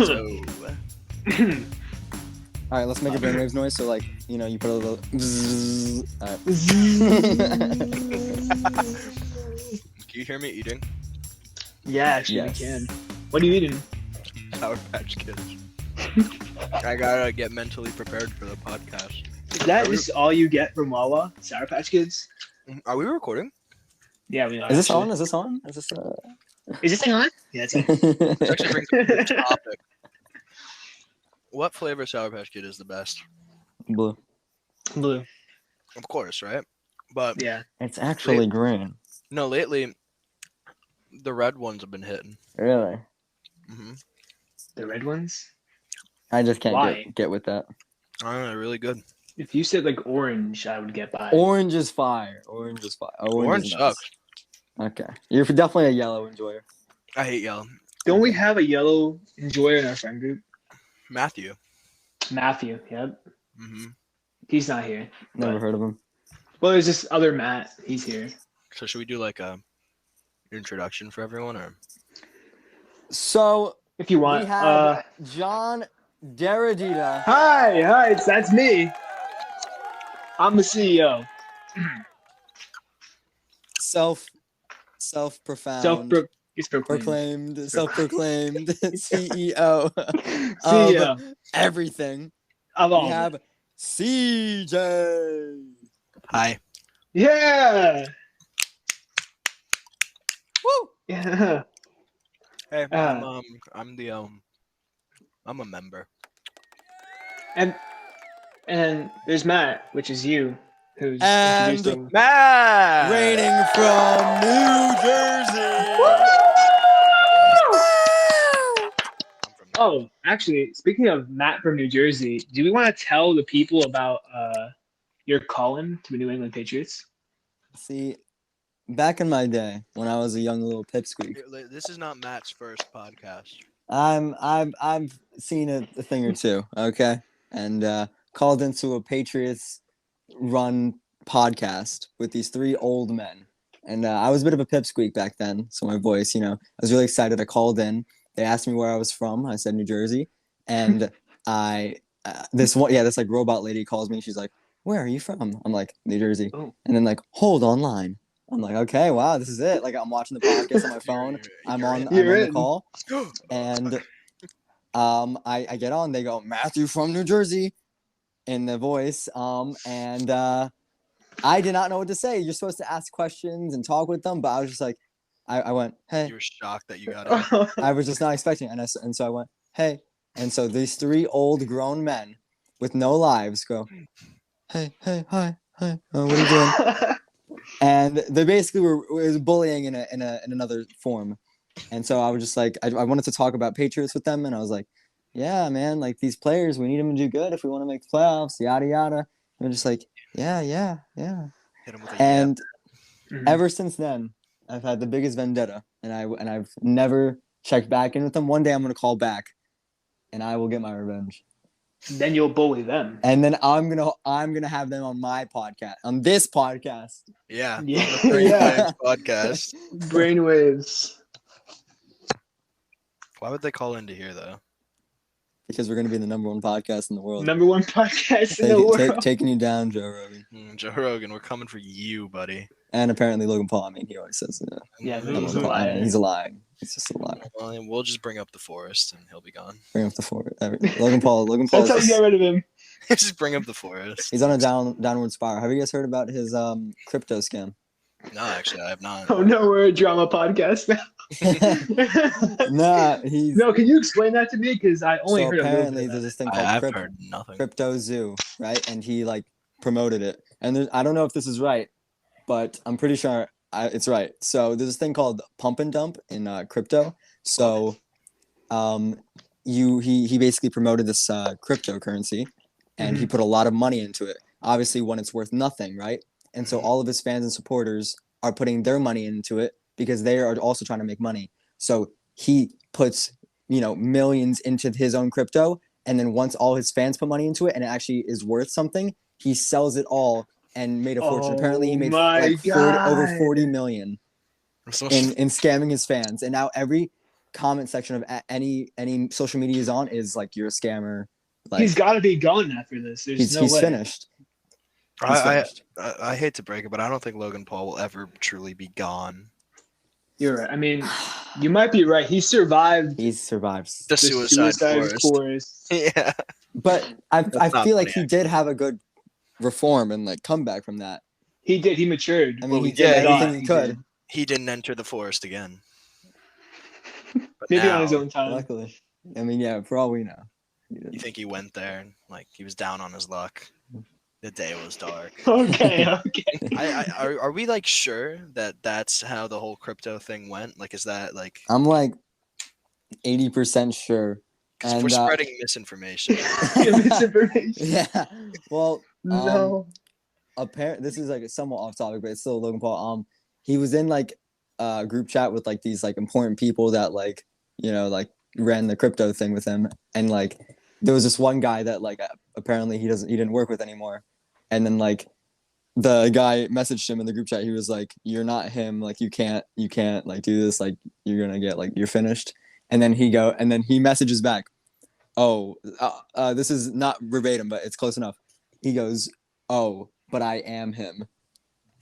So, All right, let's make a brainwaves noise. So, like, you know, you put a little. Bzzz. All right. can you hear me eating Yeah, actually, Yes. we can. What are you eating? Sour Patch Kids? I gotta get mentally prepared for the podcast. Is that just all you get from Wawa? Sour Patch Kids? Are we recording? Yeah, we are. Is this actually. on? Is this on? Is this? Is this thing on? Yeah, it's on. This actually brings up a good topic. What flavor Sour Patch Kid is the best? Blue. Blue. Of course, right? But Yeah. It's actually green. no, lately the red ones have been hitting. Really? hmm The red ones? I just can't Why? get with that. I don't know, they're really good. If you said like orange, I would get by. Orange is fire. Orange is fire. Orange is nice. sucks. Okay, you're definitely a yellow enjoyer. I hate yellow. Don't we have a yellow enjoyer in our friend group? Matthew. Matthew, yep. hmm He's not here. Never But- heard of him. Well, there's this other Matt. He's here. So should we do like a introduction for everyone, or So If you want. we have John Deradita. Hi, that's me. I'm the CEO. Self-profound. He's proclaimed. Self-proclaimed CEO CEO. of everything. Of all. We have CJ. hi? Yeah. Woo! Yeah. Hey, Uh, I'm the I'm a member. And there's Matt, which is you, who's And introducing. Matt. Reigning from New Jersey. I'm from Oh, actually, speaking of Matt from New Jersey, do we want to tell the people about your call-in to the New England Patriots? See, back in my day when I was a young little pipsqueak, This is not Matt's first podcast. I've seen a thing or two, okay, and called into a Patriots run podcast with these three old men, and I was a bit of a pipsqueak back then, so my voice, I was really excited. I called in. They asked me where I was from. I said New Jersey, and this like robot lady calls me. She's like, "Where are you from?" I'm like, "New Jersey," Oh. and then like, "Hold online." I'm like, "Okay, wow, this is it." Like I'm watching the podcast on my phone. I'm on the call, and I get on. They go, "Matthew from New Jersey," in the voice. And I did not know what to say. You're supposed to ask questions and talk with them, but I was just like, I went, "Hey." You were shocked that you got it. I was just not expecting it. And so I went, "Hey." And so these three old grown men with no lives go, "Hey, hi, what are you doing?" And they basically it was bullying in another form. And so I was just like, I wanted to talk about Patriots with them. And I was like, "Yeah, man, like these players, we need them to do good if we want to make the playoffs, yada, yada." And they're just like, yeah. Hit him with a And Mhm. ever since then, I've had the biggest vendetta, and I've never checked back in with them. One day I'm gonna call back, and I will get my revenge. Then you'll bully them. And then I'm gonna have them on my podcast, on this podcast. Yeah. Yeah. On the Brainwaves podcast. Brainwaves. Why would they call into here though? Because we're gonna be the number one podcast in the world. Number one podcast in the world. Taking you down, Joe Rogan. Joe Rogan, we're coming for you, buddy. And apparently Logan Paul. I mean, he always says, Yeah, number Logan's one a Paul. I mean, liar. he's a liar. He's just a liar. Well, we'll just bring up the forest and he'll be gone. Bring up the forward. Logan Paul. That's how you get rid of him. Just bring up the forest. He's on a downward spiral. Have you guys heard about his crypto scam? No, actually, I have not. Oh no, we're a drama podcast now. Nah, he's No, can you explain that to me? Because I only so heard a little apparently bit there's of this thing I've called heard nothing. Crypto Zoo, right? And he like promoted it. And I don't know if this is right, but I'm pretty sure it's right. So there's this thing called pump and dump in crypto. So he basically promoted this cryptocurrency, and he put a lot of money into it. Obviously, when it's worth nothing, right? And so all of his fans and supporters are putting their money into it because they are also trying to make money. So he puts, millions into his own crypto. And then once all his fans put money into it and it actually is worth something, he sells it all and made a fortune. Apparently, he made my like over 40 million So in scamming his fans. And now every comment section of any social media he's on is like, "You're a scammer." Like, He's got to be gone after this. There's no he's way. finished. He's I finished. hate to break it, but I don't think Logan Paul will ever truly be gone. You're right. I mean, you might be right. He survived He survives. The the suicide forest. forest. Yeah. But I not feel like funny, he did have a good reform and like comeback from that. He did. He matured. I mean, Well, he did everything he could. did. He didn't enter the forest again. But Maybe now, on his own time. Luckily, I mean, yeah. For all we know, you think he went there and like he was down on his luck? The day was dark. Okay. Are we like sure that that's how the whole crypto thing went? Like, is that like? I'm like 80% sure. Because And we're spreading misinformation. Misinformation. yeah. Well, No. apparently this is like somewhat off topic, but it's still Logan Paul. He was in like a group chat with like these like important people that like like ran the crypto thing with him, and like there was this one guy that like apparently he didn't work with anymore, and then like the guy messaged him in the group chat. He was like, "You're not him. Like you can't like do this. Like you're gonna get like you're finished." And then he messages back, "Oh, this is not verbatim, but it's close enough." He goes, "Oh, but I am him."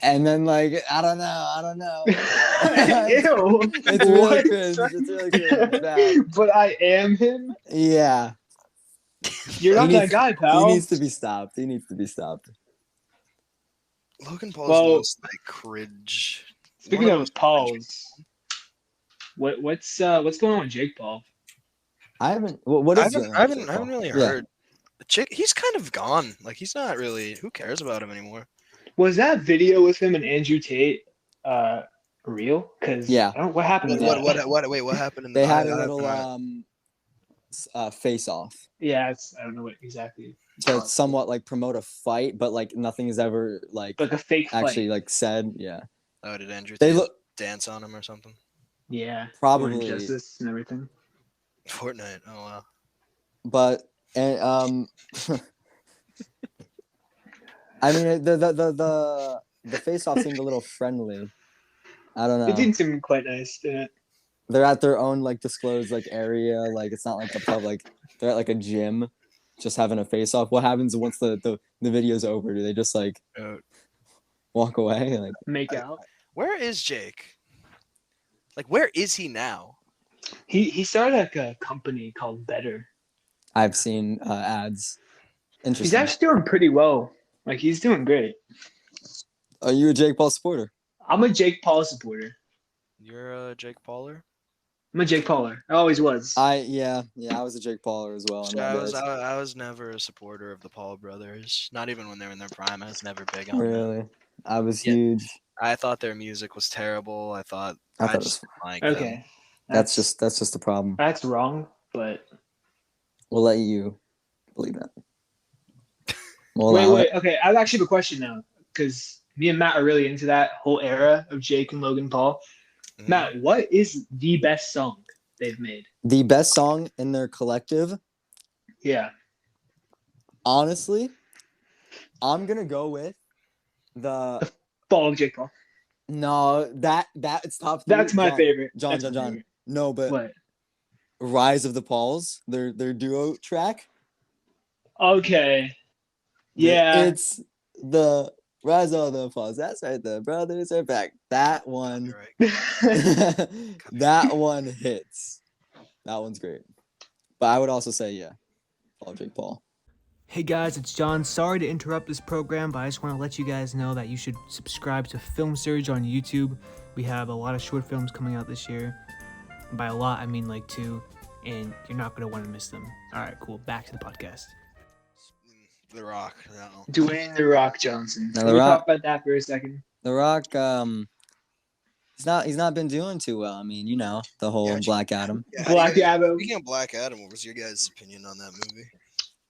And then like I don't know. Ew. It's really What? cringe. It's really cringe. It's bad. But I am him. Yeah. You're not that guy, pal. He needs to be stopped. Logan Paul's Well, the most like cringe. Speaking one of those Pauls, what's going on with Jake Paul? I haven't. What I is haven't really Yeah. heard. He's kind of gone. Like he's not really. Who cares about him anymore? Was that video with him and Andrew Tate real? Because Yeah. what happened to that? Wait, what happened in the They had I a little haven't face off Yeah, I don't know what exactly. to somewhat like promote a fight, but like nothing is ever like Like a fake fight. actually like said. Yeah. Oh, did Andrew They Tate look dance on him or something? Yeah. Probably. Justice and everything. Fortnite. Oh wow. But and I mean the face off seemed a little friendly. I don't know. It didn't seem quite nice, did it? They're at their own like disclosed like area. Like it's not like a pub. Like they're at like a gym, just having a face off. What happens once the video's over? Do they just like walk away? Like Make out. Where is Jake? Like where is he now? He started like a company called Better. I've seen ads. He's Interesting. actually doing pretty well. Like he's doing great. Are you a Jake Paul supporter? I'm a Jake Paul supporter. You're a Jake Pauler? I'm a Jake Pauler. I always was. I was a Jake Pauler as well. I was never a supporter of the Paul brothers. Not even when they were in their prime. I was never big on them. Really, I was Yeah. huge. I thought their music was terrible. I thought just didn't like them. Okay. That's just the problem. That's wrong, but We'll let you believe that. wait. Okay, I actually have a question now because me and Matt are really into that whole era of Jake and Logan Paul. Mhm. Matt, what is the best song they've made? The best song in their collective. Yeah. Honestly, I'm gonna go with the. Fall of Jake Paul. No, that it's top three. That's my favorite. John. That's my favorite. No, but What? Rise of the Pauls, their duo track. Okay. Yeah. It's the Rise of the Pauls. That's right. The brothers are back. That one. You're right. That one hits. That one's great. But I would also say, Paul Jake Paul. Hey guys, it's John. Sorry to interrupt this program, but I just want to let you guys know that you should subscribe to Film Surge on YouTube. We have a lot of short films coming out this year. And by a lot, I mean like 2, and you're not going to want to miss them. All right, cool. Back to the podcast. The Rock. No. Dwayne The Rock Johnson. Now, Can The we Rock- talk about that for a second? The Rock, he's not been doing too well. I mean, the whole Yeah, Black Adam. Yeah, Black Adam. Speaking of Black Adam, what was your guys' opinion on that movie?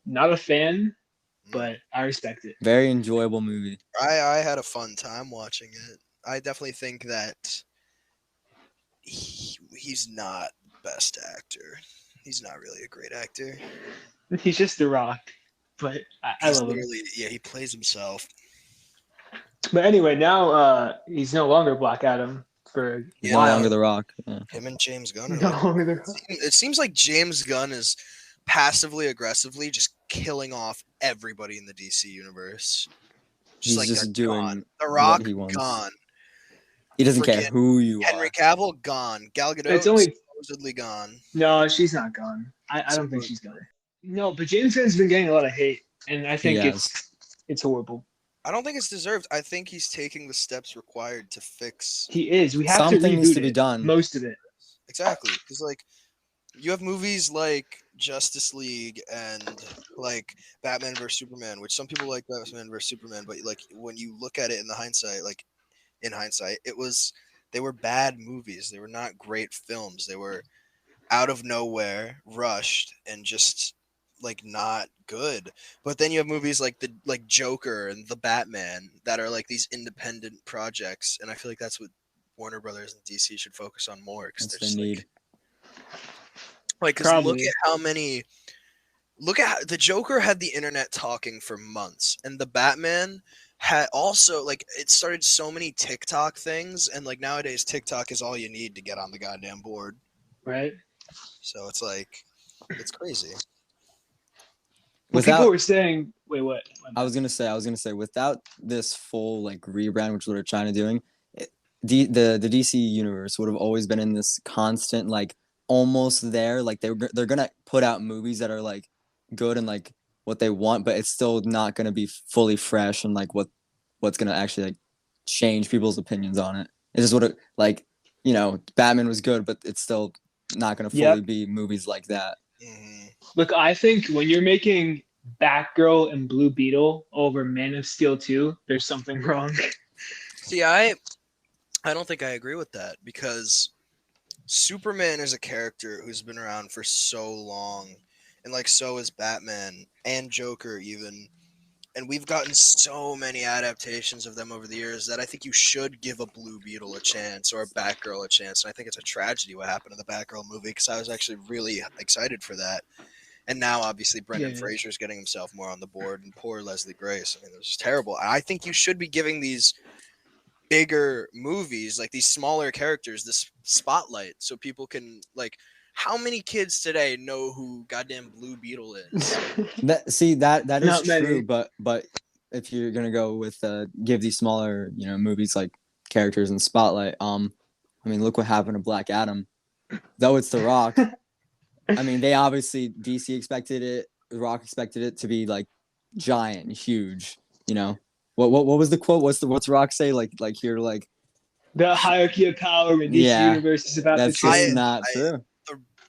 Not a fan, but I respect it. Very enjoyable movie. I had a fun time watching it. I definitely think that he's not best actor. He's not really a great actor. He's just The Rock, but I love him. Yeah, he plays himself. But anyway, now he's no longer Black Adam for He's a no while. longer The Rock. Yeah. Him and James Gunn. Are No like, longer the it seems like James Gunn is passively aggressively just killing off everybody in the DC universe. He's like just they're doing gone. The what Rock he wants. gone. He doesn't care Freaking who you Henry are. Cavill gone. Gal Gadot It's only supposedly gone. no, she's not gone. I don't think she's gone. No, but James Gunn's been getting a lot of hate, and I think it's horrible. I don't think it's deserved. I think he's taking the steps required to fix. He is. We have Something to reboot needs to be it, done. most of it. Exactly, because like you have movies like Justice League and like Batman vs Superman, which some people like Batman vs Superman, but like when you look at it in hindsight, they were bad movies. They were not great films. They were out of nowhere, rushed, and just like not good. But then you have movies like Joker and the Batman that are like these independent projects, and I feel like that's what Warner Brothers and DC should focus on more because That's they're the just need. like because look at how many. Look at the Joker had the internet talking for months, and the Batman had also like it started so many TikTok things, and like nowadays TikTok is all you need to get on the goddamn board. Right. So it's like it's crazy. Well, people were saying, wait, what? I was gonna say, without this full like rebrand, which they're trying to doing, the DC universe would have always been in this constant like almost there. Like they're gonna put out movies that are like good and like what they want, but it's still not gonna be fully fresh and like what's gonna actually like change people's opinions on it. It's just what it like, you know, Batman was good, but it's still not gonna fully be movies like that. Mm-hmm. Look, I think when you're making Batgirl and Blue Beetle over Man of Steel 2, there's something wrong. See, I don't think I agree with that because Superman is a character who's been around for so long, and like so is Batman and Joker even. And we've gotten so many adaptations of them over the years that I think you should give a Blue Beetle a chance or a Batgirl a chance. And I think it's a tragedy what happened to the Batgirl movie because I was actually really excited for that. And now, obviously, Brendan Fraser's getting himself more on the board, and poor Leslie Grace. I mean, it was just terrible. I think you should be giving these bigger movies, like these smaller characters, this spotlight so people can, like, how many kids today know who goddamn Blue Beetle is? That is Not true, many. but if you're gonna go with give these smaller, you know, movies like characters and spotlight, I mean, look what happened to Black Adam. Though it's The Rock, I mean, they obviously DC expected it, The Rock expected it to be like giant and huge. You know, what was the quote? What's Rock say? Like here, like the hierarchy of power in DC universe is about to change. That's just not true.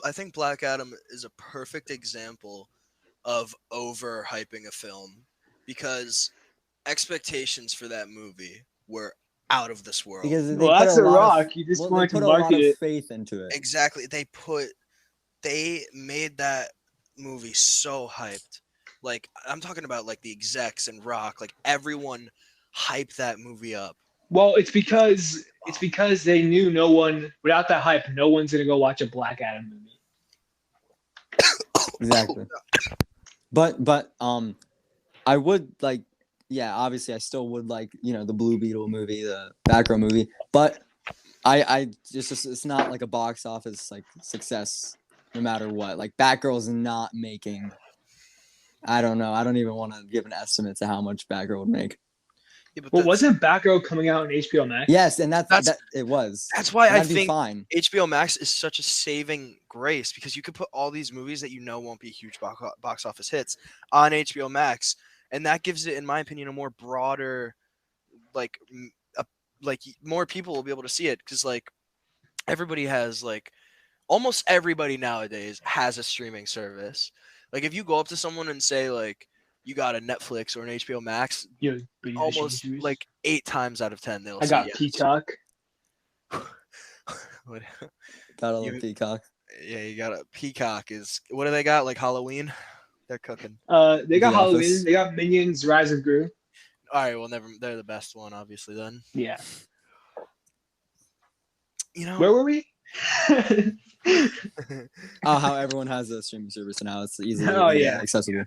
I think Black Adam is a perfect example of overhyping a film because expectations for that movie were out of this world. Because that's The Rock. You just want to market it. Faith into it. Exactly. They made that movie so hyped. Like I'm talking about like the execs and Rock, like everyone hyped that movie up. Well, it's because they knew no one without that hype, no one's gonna go watch a Black Adam movie. Exactly. But I would like, yeah, obviously I still would like, you know, the Blue Beetle movie, the Batgirl movie, but I just it's not like a box office like success no matter what. Like Batgirl's not making, I don't know, I don't even want to give an estimate to how much Batgirl would make. Yeah, well, wasn't Batgirl coming out on HBO Max? Yes, and that's it was. That's why I think fine. HBO Max is such a saving grace because you could put all these movies that you know won't be huge box office hits on HBO Max, and that gives it, in my opinion, a more broader, like more people will be able to see it because like everybody has like almost everybody nowadays has a streaming service. Like if you go up to someone and say like you got a Netflix or an HBO Max, almost like 8 times out of 10 they'll say got yes. Peacock. Gotta love Peacock. Yeah, you got a Peacock. What do they got? Like Halloween? They're cooking. They got Halloween. Office. They got Minions: Rise of Gru. All right, well, they're the best one, obviously. Then. Yeah. You know. Where were we? How everyone has a streaming service now. It's easily accessible.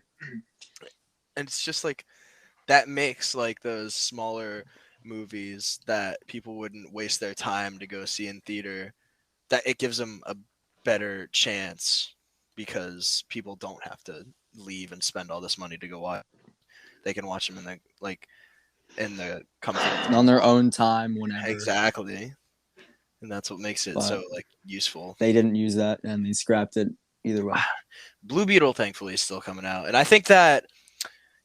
And it's just like that makes like those smaller movies that people wouldn't waste their time to go see in theater, that it gives them a better chance because people don't have to leave and spend all this money to go watch. They can watch them in the comfort of On their own time, whenever. exactly, and that's what makes it But so like useful. they didn't use that, and they scrapped it either way. Blue Beetle, thankfully, is still coming out, and I think that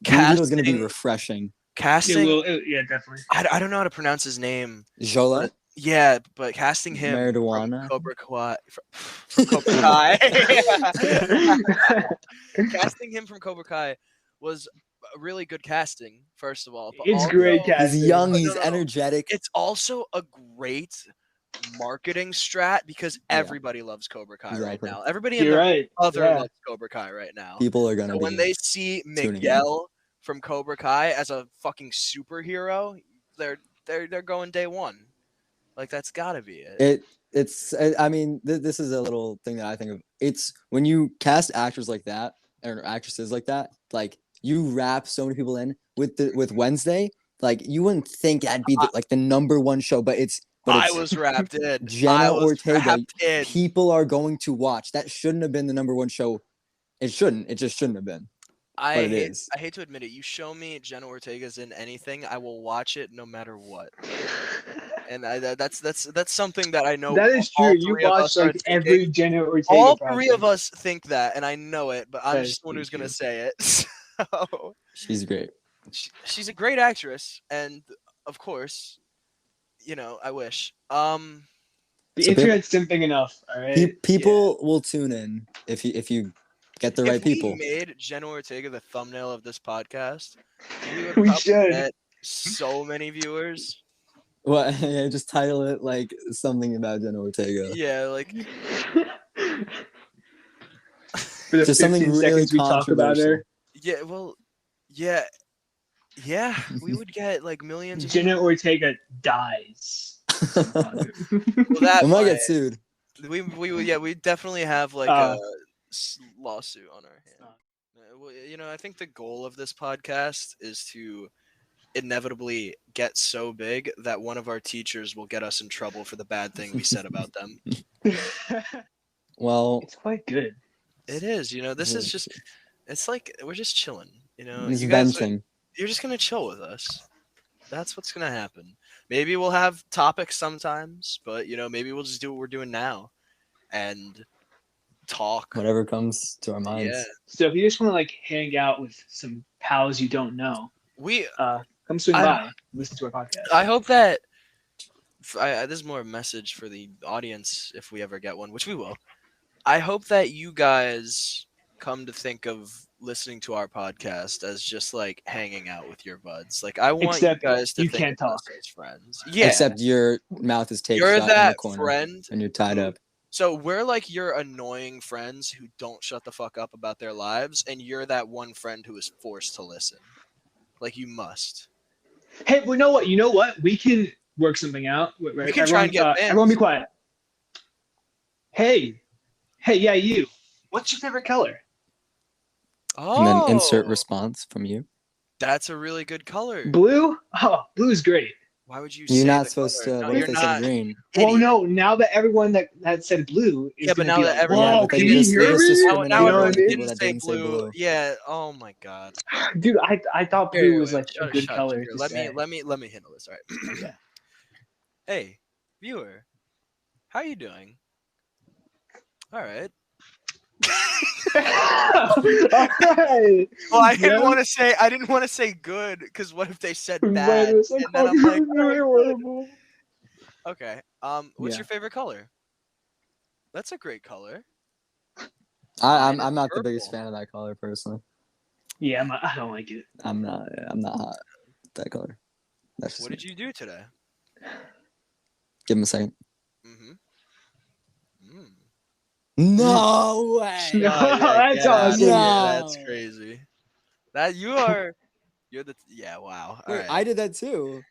Blue Beetle's gonna be casting, refreshing. It casting. will. Yeah, definitely. I don't know how to pronounce his name. Jola, Yeah, but casting him marijuana. from Cobra Kai, from Cobra Kai, casting him from Cobra Kai was a really good casting. First of all, but It's also, great casting. He's young. No, He's no. energetic. It's also a great marketing strat because Yeah. everybody loves Cobra Kai right Exactly. now. Everybody in You're their right. mother Yeah. loves Cobra Kai right now. People are gonna So when be. they see tuning in. Miguel from Cobra Kai as a fucking superhero, they're going day one. Like that's gotta be it. I mean, this is a little thing that I think of. It's when you cast actors like that or actresses like that, like you wrap so many people in with Wednesday. Like you wouldn't think that'd be like the number one show, but it's I was wrapped in. Jenna I was Ortega. wrapped in. People are going to watch. That shouldn't have been the number one show. It shouldn't. It just shouldn't have been. I But it hate, is. I hate to admit it. You show me Jenna Ortega's in anything, I will watch it no matter what. And that's something that I know. That is all true. You three of watch us are like every thinking. Jenna Ortega All project. three of us think that, and I know it, but I'm That is just the one true, who's gonna too. say it. So She's great. she's a great actress, and of course, I wish. The So internet's simping enough. All right. People will tune in if you get the right If we people. made Jenna Ortega the thumbnail of this podcast, we would We probably should. get so many viewers. What? Yeah, just title it like something about Jenna Ortega. Yeah, like For the Just something 15 really seconds we talk about her. yeah, well, yeah, we would get like millions of Jenna Ortega dies. Well, that I might might. get sued. We definitely have like Oh. a lawsuit on our hand. Well, I think the goal of this podcast is to inevitably get so big that one of our teachers will get us in trouble for the bad thing we said about them. Well, It's quite good. It is, this is just, it's like we're just chilling, it's you guys, venting. you're just gonna chill with us. That's what's gonna happen. Maybe we'll have topics sometimes, but maybe we'll just do what we're doing now and talk. Whatever comes to our minds. Yeah, So if you just want to like hang out with some pals you don't know, we. come swing I- by, listen to our podcast. I hope that. This is more a message for the audience if we ever get one, which we will. I hope that you guys come to think of listening to our podcast as just like hanging out with your buds. Like I want Except you guys to you think can't of us talk. as friends. Yeah, Except your mouth is taped you're shut in the that corner friend. and you're tied who- up. So we're like your annoying friends who don't shut the fuck up about their lives, and you're that one friend who is forced to listen. Like you must. Hey, well, you know what? We can work something out. Right? We can try and get fans. Everyone be quiet. Hey, yeah, you. What's your favorite color? Oh, And then insert response from you. That's a really good color. Blue? Oh, blue is great. Why would you? You're say not the supposed color? to. No, What if you're they not. said green? Well, Idiot. no. Now that everyone that said blue is Yeah, but gonna now be that like, everyone- whoa, but can they you just- hear they just me? discriminate Now You know everyone what I mean? people didn't that say didn't say blue. blue. Yeah. Oh my god. Dude, I thought Here, blue was wait, like a shut- good shut- color. here, to Let say. me handle this. All right. Yeah. Hey, viewer, how are you doing? All right. Alright. Well, I didn't Yeah. want to say good because what if they said But bad? it was like, And then oh, I'm like, you're really all right, good. horrible. Okay. What's Yeah. your favorite color? That's a great color. I'm Mine is not the biggest purple. fan of that color personally. Yeah, I don't like it. I'm not hot with that color. That's just What me. did you do today? Give him a second. Mm-hmm. Mm. No way. No, that's get outta awesome. here. No. That's crazy. You're the wow. All Wait, right. I did that too.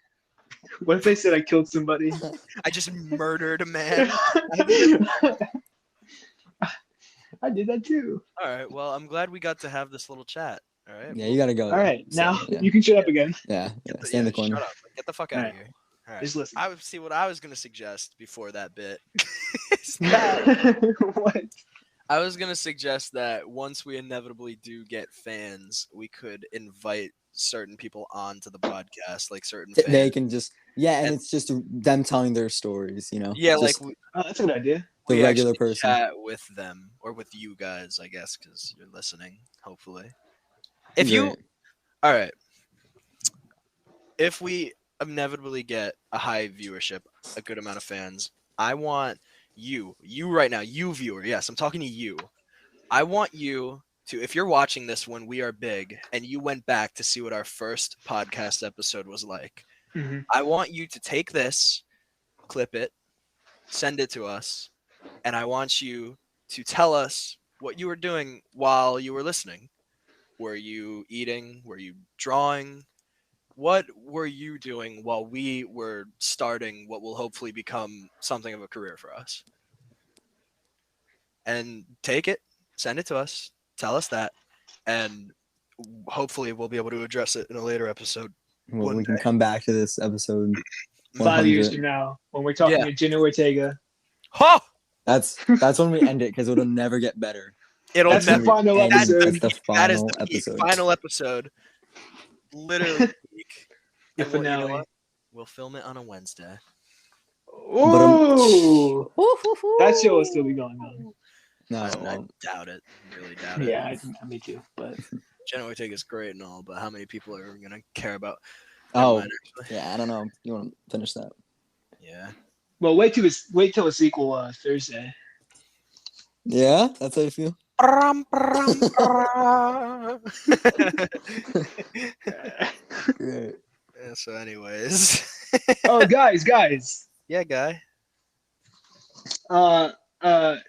What if they said I killed somebody? I just murdered a man. I did that too. All right. Well, I'm glad we got to have this little chat. All right. Yeah, well, you gotta go. All right, So, now yeah. you can shut up again. Yeah, stay in the corner. Shut up. Get the fuck out Alright. of here. All right. Just listen. I would see what I was gonna suggest before that bit. Is that What? I was gonna suggest that once we inevitably do get fans, we could invite certain people onto the podcast, like certain fans. They can just and And- it's just them telling their stories. You know. Yeah, Just like Oh, that's a good idea. the we regular actually person. chat with them or with you guys, I guess, because you're listening. Hopefully, if you, Great. all right, if we inevitably get a high viewership, a good amount of fans, I want you right now, you viewer. Yes, I'm talking to you. I want you to, if you're watching this when we are big and you went back to see what our first podcast episode was like, Mhm. I want you to take this, clip it, send it to us, and I want you to tell us what you were doing while you were listening. Were you eating? Were you drawing? What were you doing while we were starting what will hopefully become something of a career for us? And take it, send it to us, tell us that, and hopefully we'll be able to address it in a later episode. Well, one we can day. come back to this episode. 5 years 100. from now, when we're talking Yeah. to Jenna Ortega, Ha! That's when we end it because it'll never get better. It'll That's never. the final And episode. That's the That is final the peak, episode. final episode. Literally peak. The And we'll- you know finale. what? We'll film it on a Wednesday. Ooh, that show will still be going on. No, I doubt it. Really doubt it. Yeah, me too. But Jenna Ortega is great and all, but how many people are gonna care about? Oh, Never mind, actually. yeah, I don't know. You want to finish that? Yeah. well, wait till the sequel Thursday. Yeah, that's how you feel. Great. Yeah, so, anyways. Oh, guys. Yeah, guy.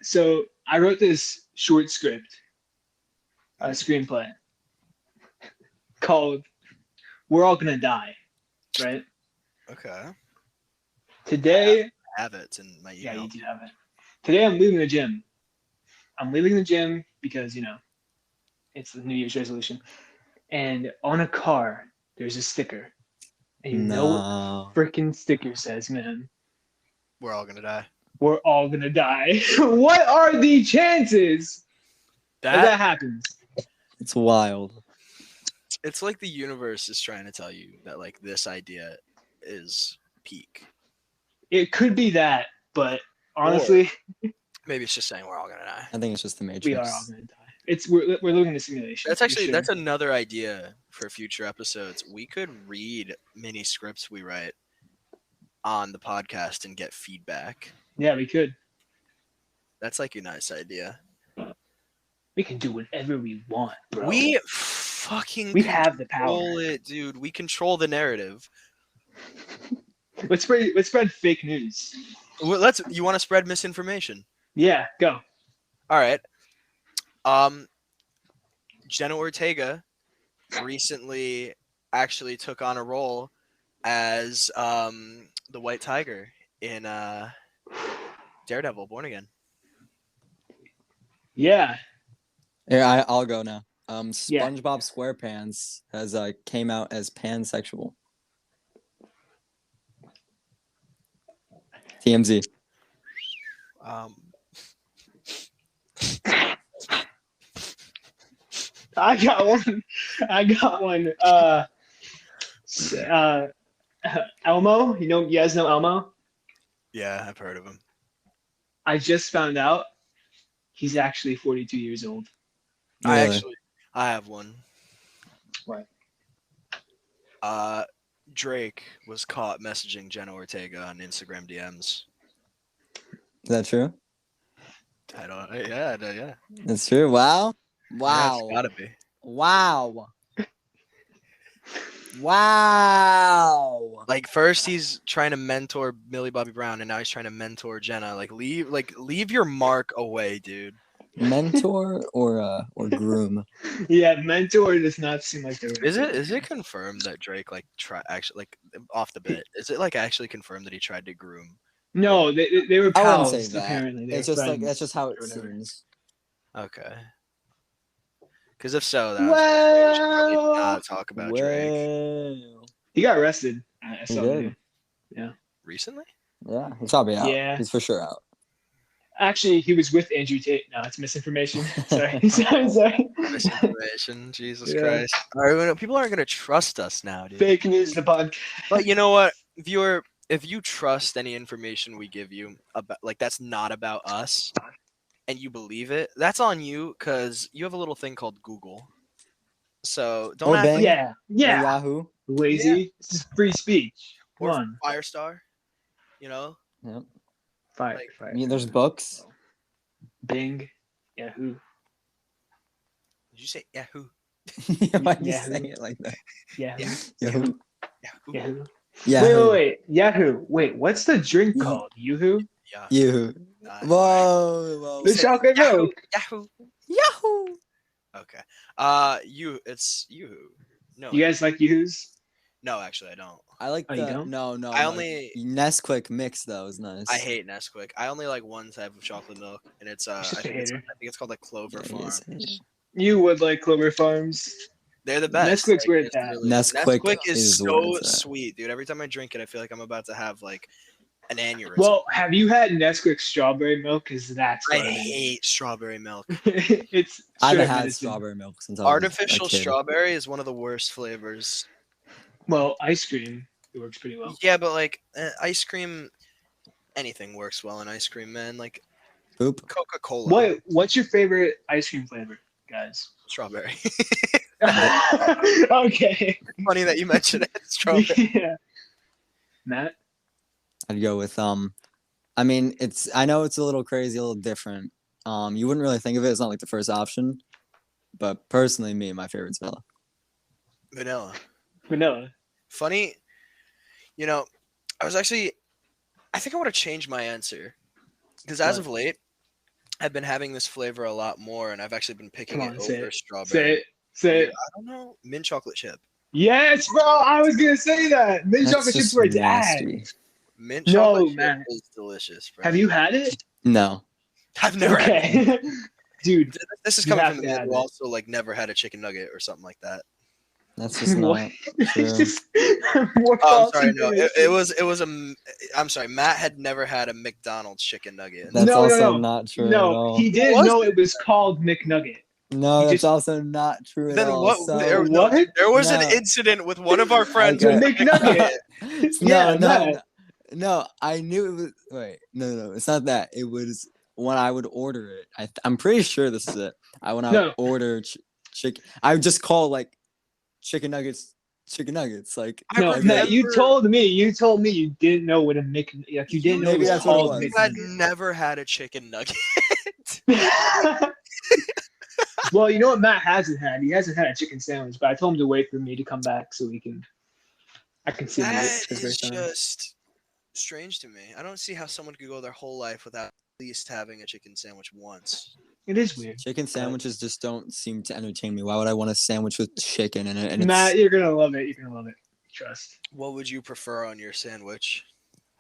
So I wrote this short script, screenplay called "We're All Gonna Die," right? Okay. Today, I have it in my yeah, email. you do have it. Today, I'm leaving the gym. I'm leaving the gym because it's the New Year's resolution, and on a car there's a sticker, and you know what No. the freaking sticker says, man? We're all gonna die. We're all gonna die. What are the chances that happens? It's wild. It's like the universe is trying to tell you that like this idea is peak. It could be that, but honestly, Maybe it's just saying we're all gonna die. I think it's just the Matrix. we are all gonna die. We're living in a simulation. That's for actually sure. that's another idea for future episodes. We could read mini scripts we write on the podcast and get feedback. Yeah, we could. That's like a nice idea. We can do whatever we want, bro. We fucking We have the control power. it, dude. We control the narrative. Let's spread fake news. Well, you want to spread misinformation? Yeah, go. All right. Jenna Ortega recently actually took on a role as the White Tiger in Daredevil: Born Again. Yeah. Yeah, I'll go now. Yeah. SpongeBob SquarePants has came out as pansexual. TMZ. I got one. Elmo. You guys know Elmo? Yeah, I've heard of him. I just found out he's actually 42 years old. Really? I have one. What? Drake was caught messaging Jenna Ortega on Instagram DMs. Is that true? I don't. Yeah. It's true. Wow. Yeah, Wow. it's gotta be. Wow. Wow. Like first he's trying to mentor Millie Bobby Brown, and now he's trying to mentor Jenna. Leave your mark away, dude. Mentor or groom? Yeah, mentor does not seem like the right Is it confirmed that Drake off the bit? Is it actually confirmed that he tried to groom? No, they were I wouldn't pals. say that. Apparently, they It's were just friends that's just how it or whatever. seems. Okay. Because if so, then we should probably Well, not talk about Drake. Well, he got arrested. I he saw the did. news. Yeah. Recently? Yeah, he's probably out. Yeah. He's for sure out. Actually, he was with Andrew Tate. No, it's misinformation. Sorry. Sorry. Misinformation. Jesus Yeah. Christ. All right, people aren't going to trust us now, dude. Fake news, the podcast. But you know what, viewer? If you trust any information we give you about, like, that's not about us, and you believe it, that's on you, because you have a little thing called Google. So don't Or act Bing. like, Yeah. Or Yeah. Yahoo. Lazy. This is free speech. Come or on. Firestar. You know, Yep. Fire. like, Fire. I mean, there's books. Bing. Yahoo. did you say Yahoo? Why do you Yahoo. say it like that? Yahoo. Yahoo. Yahoo. Yahoo. Yahoo. Wait. Yahoo. Wait, what's the drink Ye- called? Yoo-hoo? Yeah. Yahoo. Nah, Whoa. The chocolate Yahoo. milk. Yahoo. Yahoo. Okay. It's Yoo-hoo. No, You guys like Yoo-hoos? no, actually, I don't. I like Oh, you the don't? no. I like, only- Nesquik mix though is nice. I hate Nesquik. I only like one type of chocolate milk, and it's I You're such a think it's, hater. I think it's called like Clover Yeah, he is. Farms. You would like Clover Farms. They're the best. Nesquik's where it's it's at. Nesquik is is where so it's at. sweet, dude. Every time I drink it, I feel like I'm about to have like an aneurysm. Well, have you had Nesquik strawberry milk? Because that's I garbage. hate strawberry milk. It's I haven't straight had medicine. strawberry milk since I was Artificial a kid. strawberry is one of the worst flavors. Well, ice cream, it works pretty well. Yeah, but like ice cream, anything works well in ice cream, man. Like Poop. Coca-Cola. What's your favorite ice cream flavor, guys? Strawberry. Okay. Funny that you mentioned it. Strawberry. Yeah. Matt? I'd go with I mean I know it's a little crazy, a little different. You wouldn't really think of it. It's not like the first option, but personally, my favorite's vanilla. Vanilla. Vanilla. Funny, you know, I think I want to change my answer because as What? of late, I've been having this flavor a lot more, and I've actually been picking Come on, it say over it. strawberry. Say it. Say it. I don't know, mint chocolate chip. Yes, bro. I was gonna say that. Mint That's chocolate chips just where it's nasty. at. Mint No, chocolate chip man. is delicious, bro. Have you had it? No. I've never had it. Okay. Dude. This is You coming have from the to man have who it. also like never had a chicken nugget or something like that. That's just What? not It's true. just more Oh, I'm false sorry. No, it information. was I'm sorry. Matt had never had a McDonald's chicken nugget. That's No, no, also no. not true at No, all. he did Was know it was called McNugget. No, He that's just- also not true at Then all. what? So, There, no, What? there was an No. incident with one of our friends. Okay. with The McNugget. Yeah, no, I knew it was. Wait, no, it's not that. It was when I would order it. I'm pretty sure this is it. When I would No. order chicken, I would just call like chicken nuggets. Like I No, remember- Matt, you told me you didn't know what a you didn't know it Maybe was that's what it called was. You had McNugget. never had a chicken nugget. Well, you know what Matt hasn't had? He hasn't had a chicken sandwich, but I told him to wait for me to come back so I can see him eat it That for the is first time. just strange to me. I don't see how someone could go their whole life without at least having a chicken sandwich once. It is weird. chicken sandwiches just don't seem to entertain me. Why would I want a sandwich with chicken in it? And Matt, it's, you're gonna love it. You're gonna love it. Trust. What would you prefer on your sandwich?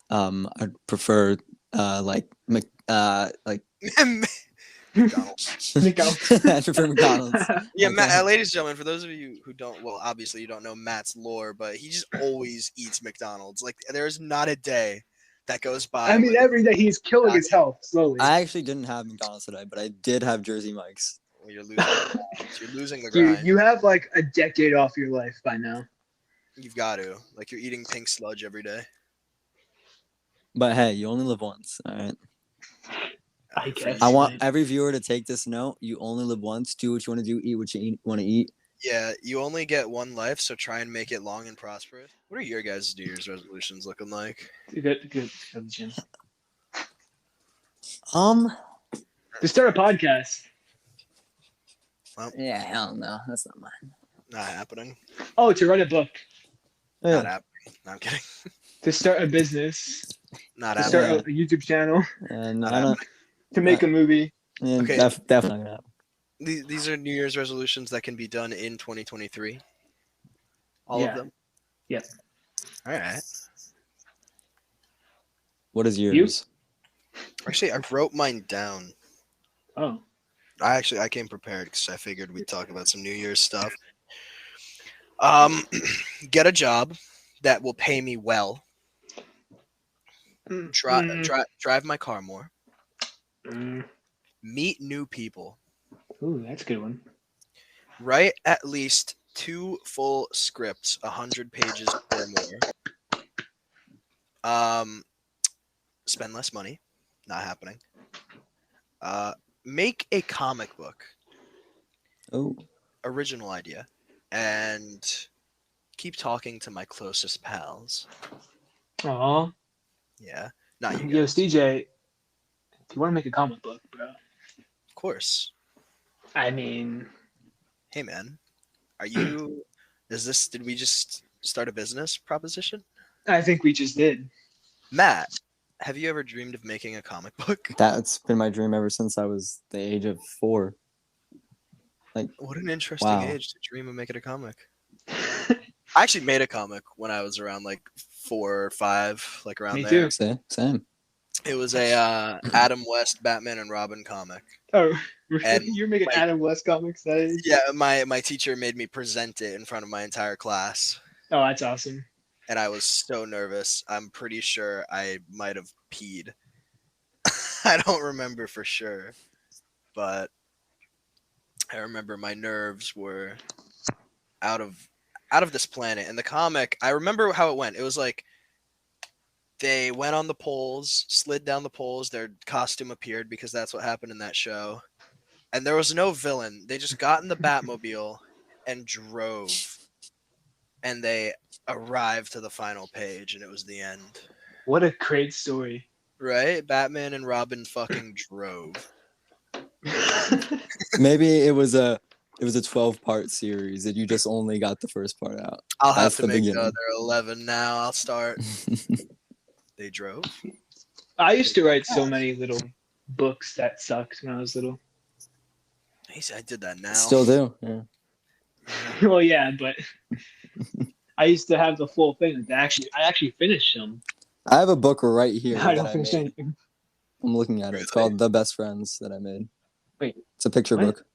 I'd prefer like McDonald's. McDonald's. I prefer McDonald's. Yeah, Okay. Matt, ladies and gentlemen, for those of you who don't, well, obviously you don't know Matt's lore, but he just always eats McDonald's. Like, there is not a day that goes by. I mean, where- every day he's killing his health slowly. I actually didn't have McDonald's today, but I did have Jersey Mike's. Well, you're losing. The grind. You're losing the Dude, grind. you have like a decade off your life by now. You've got to. Like, you're eating pink sludge every day. But hey, you only live once, all right? I guess. I want every viewer to take this note. You only live once. Do what you want to do. Eat what you want to eat. Yeah, you only get one life, so try and make it long and prosperous. What are your guys' New Year's resolutions looking like? Good, go to the gym. To start a podcast. Yeah, hell no, that's not mine. Not happening. Oh, to write a book. Not happening. No, I'm kidding. To start a business. Not To happening. start a YouTube channel. And Not I don't. To make a movie. Yeah, Okay. definitely not gonna happen. These are New Year's resolutions that can be done in 2023. All Yeah. of them. Yep. All right. What is yours? Actually, I wrote mine down. Oh. I came prepared because I figured we'd talk about some New Year's stuff. Get a job that will pay me well. Drive my car more. Meet new people. Ooh, that's a good one. Write at least 2 full scripts, 100 pages or more. Spend less money. Not happening. Make a comic book. Oh, Original idea. And keep talking to my closest pals. Aw. Yeah. Not you Yo, guys. CJ, if you want to make a comic book, bro, Of course. I mean, Hey man. Did we just start a business proposition? I think we just did. Matt, have you ever dreamed of making a comic book? that's been my dream ever since I was the age of 4. What an interesting Wow. age to dream of making a comic. I actually made a comic when I was around like 4 or 5, like around Me there. too. Same. It was a Adam West Batman and Robin comic. Oh, And you're making like- Adam West comics? That is? Yeah, my teacher made me present it in front of my entire class. Oh, that's awesome. And I was so nervous. I'm pretty sure I might have peed. I don't remember for sure. But I remember my nerves were out of this planet. And the comic, I remember how it went. It was like they went on the poles, slid down the poles, their costume appeared because that's what happened in that show. And there was no villain. They just got in the Batmobile and drove. And they arrived to the final page and it was the end. What a great story. Right? Batman and Robin fucking drove. Maybe it was a 12-part series and you just only got the first part out. I'll have That's to the make beginning. the other 11 now. I'll start. They drove. I used to write so many little books that sucked when I was little. I did that now. Still do. Yeah. Well, yeah, but I used to have the full thing. I actually finished them. I have a book right here I that don't I finish made. anything. I'm looking at it. It's Really? called The Best Friends that I made. Wait, It's a picture what? book.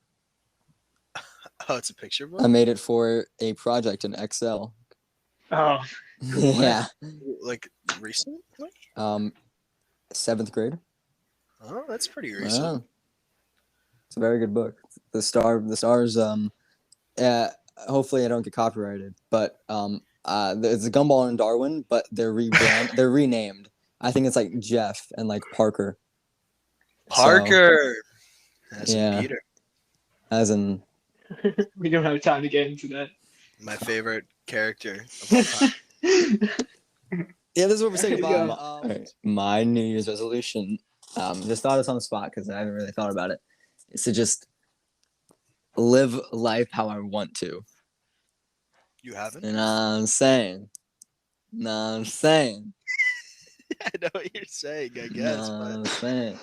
Oh, it's a picture book? I made it for a project in Excel. Oh, Yeah. Like recently? 7th grade. Oh, that's pretty recent. Wow. It's a very good book. The stars. Hopefully I don't get copyrighted, but it's a Gumball and Darwin, but they're renamed. I think it's like Jeff and like Parker. Parker. That's Yeah. Peter. As in, we don't have time to get into that. My favorite character of all time. yeah, this is what we're saying There you about. go. Alright, my New Year's resolution. Just thought it's on the spot because I haven't really thought about it. Is to just live life how I want to. You haven't? You know what I'm saying? I I know what you're saying, I guess. know what I'm But saying.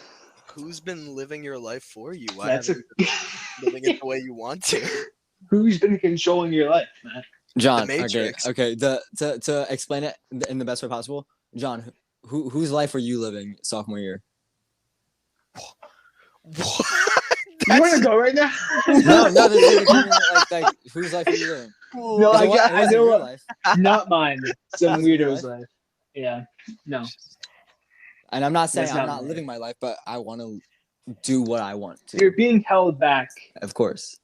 who's been living your life for you? Why That's a haven't you been living it the way you want to? who's been controlling your life, man? John, The Matrix. okay. To explain it in the best way possible, John, whose life were you living sophomore year? What? You want to go right now? No, this is like whose life were you living? No, It I wasn't know your what. life. Not mine. Some Wasn't your weirdo's life? life. Yeah. No. And I'm not saying That's I'm not not mine. living my life, but I want to do what I want to. You're being held back Of course,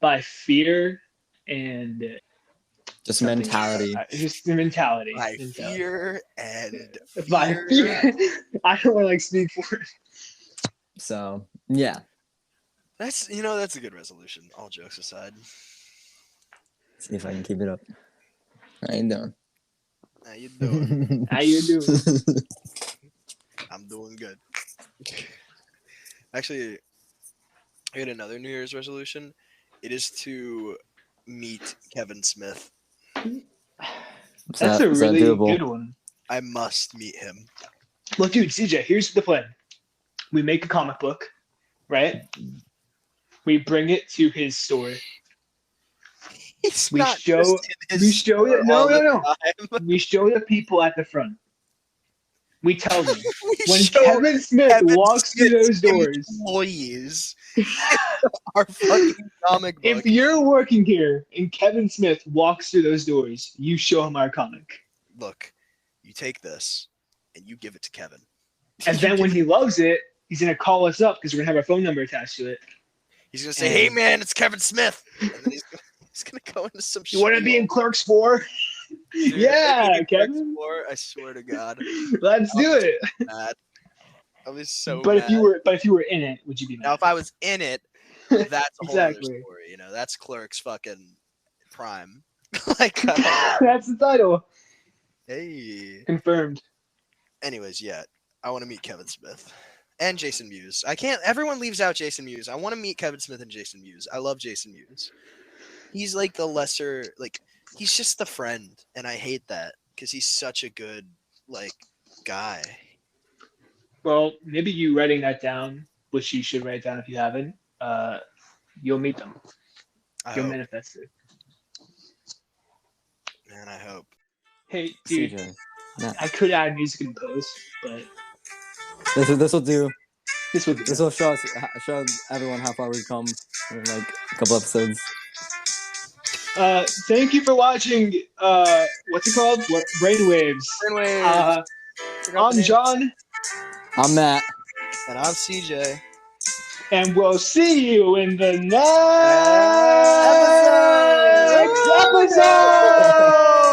by fear and just something- mentality. Just the mentality. By Mentality. fear and By fear. fear. I don't want to speak for it. So yeah, That's a good resolution. All jokes aside. see if I can keep it up. How you doing? How you doing? How you doing? I'm doing good. Actually, I had another New Year's resolution. It is to meet Kevin Smith. That's a is that really doable? good one. I must meet him. Look, dude, CJ, here's the plan. We make a comic book, right? We bring it to his store. He's We not show- just in his we show store it- no, all the no. time. We show the people at the front. We tell them We when show Kevin Smith Kevin walks through Smith's those doors. employees Our fucking comic book. If you're working here and Kevin Smith walks through those doors, you show him our comic. Look, you take this and you give it to Kevin. And then when he loves it, he's going to call us up because we're going to have our phone number attached to it. He's going to say, hey, man, it's Kevin Smith. And then he's gonna go into some shit. You want to be in Clerks 4? Yeah, Kevin. I swear to God. Let's do it. Mad. I was so But mad. if you were in it, would you be mad? Now, if I was in it, that's a whole other Exactly. story. You know, that's Clerks fucking prime. Like, That's the title. hey. Confirmed. Anyways, yeah, I want to meet Kevin Smith and Jason Mewes. I can't. Everyone leaves out Jason Mewes. I want to meet Kevin Smith and Jason Mewes. I love Jason Mewes. He's like the lesser, like he's just the friend, and I hate that because he's such a good like guy. Well, maybe you writing that down, which you should write down if you haven't. You'll meet them. I You'll hope, manifest it. man. I hope. Hey, dude, CJ. Yeah. I could add music in post, but This will do. this would be This will show everyone how far we've come in like a couple episodes. Thank you for watching. What's it called? What Brainwaves? Brainwaves. I'm John, I'm Matt. And I'm CJ. and we'll see you in the next Episode! episode.